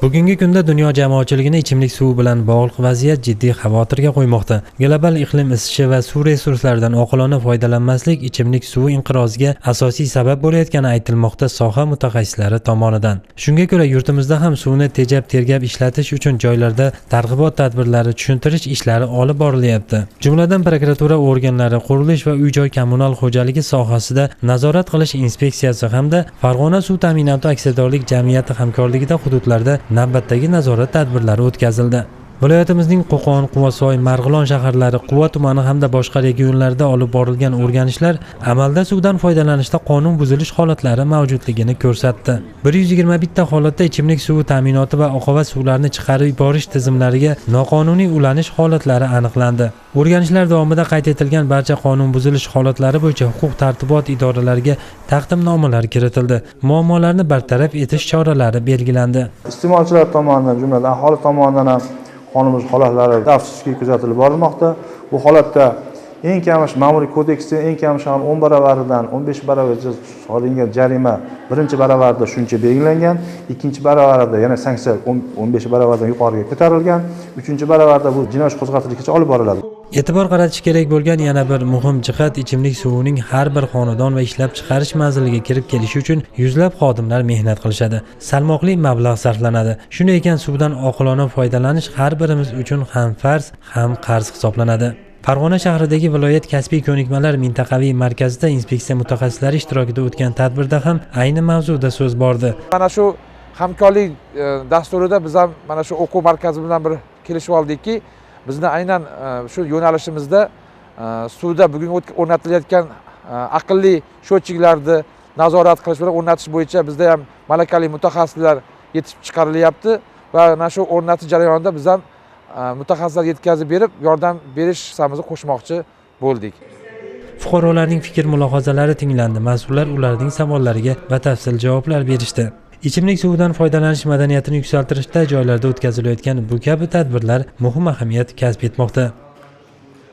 Bugungi kunda dunyo jamoatchiligini ichimlik suvi bilan bog'liq vaziyat jiddiy xavotirga qo'ymoqda. Global iqlim isishi va suv resurslaridan oqilona foydalanmaslik ichimlik suvi inqiroziga asosiy sabab bo'layotgani aytilmoqda soha mutaxassislari tomonidan. Shunga ko'ra yurtimizda ham suvni tejab-tergab ishlatish uchun joylarda targ'ibot tadbirlari, tushuntirish ishlari olib borilyapti. Jumladan prokuratura organlari, qurilish va uy-joy kommunal xo'jaligi sohasida nazorat qilish inspeksiyasi hamda Farg'ona suv ta'minoti aksiyadorlik jamiyati hamkorligida hududlarda navbatdagi nazorat tadbirlari o'tkazildi. Viloyatimizning Qo'qon, Quvasoy, Marg'ilon shaharlari, Quva tumani hamda boshqa regionlarda olib borilgan o'rganishlar amalda suvdan foydalanishda qonun buzilish holatlari mavjudligini ko'rsatdi. 121 ta holatda ichimlik suvi ta'minoti va oqova suvlarni chiqarib yuborish tizimlariga noqonuniy ulanish holatlari aniqlandi. O'rganishlar davomida qayd etilgan barcha qonun buzilish holatlari bo'yicha huquq-tartibot idoralariga taqdimnomalar kiritildi. Muammolarni bartaraf etish choralari belgilandi. Iste'molchilar tomonidan, jumladan aholi tomonidan ham qonun buzish holatlari afsuski kuzatilib borilmoqda. Bu holatda eng kam ma'muriy kodeksda eng kam 10 baravaridan 15 baravargacha solingan jarima birinchi baravarda shuncha belgilangan, ikkinchi baravarda yana sanksiya 15 baravardan yuqoriga ko'tarilgan, uchinchi baravarda bu jinoiy ish qo'zg'atilishigacha olib boriladi. E'tibor qaratish kerak bo'lgan yana bir muhim jihat ichimlik suvining har bir xonadon va ishlab chiqarish manziliga kirib kelishi uchun yuzlab xodimlar mehnat qilishadi. Salmoqli mablag' sarflanadi. Shunday ekan suvdan oqilona foydalanish har birimiz uchun ham farz, ham qarz hisoblanadi. Farg'ona shahridagi viloyat kasbiy ko'nikmalar mintaqaviy markazida inspeksiya mutaxassislari ishtirokida o'tgan tadbirda ham ayni mavzuda so'z bordi. Mana shu hamkorlik dasturida biz ham mana shu o'quv markazi bilan bir kelishib oldikki, bizni aynan shu yo'nalishimizda suvda bugun o'rnatilayotgan aqlli sho'tchiklarni nazorat qilish bilan o'rnatish bo'yicha bizda ham malakali mutaxassislar yetib chiqarilyapti va mana shu o'rnatish jarayonida biz ham mutaxassislar yetkazib berib yordam berish hissamizni qo'shmoqchi bo'ldik. Fuqarolarning fikr-mulohazalari tinglandi. Mas'ullar ularning savollariga batafsil javoblar berishdi. Ichimlik suvidan foydalanish madaniyatini yuksaltirishda joylarda o'tkazilayotgan bu kabi tadbirlar muhim ahamiyat kasb etmoqda.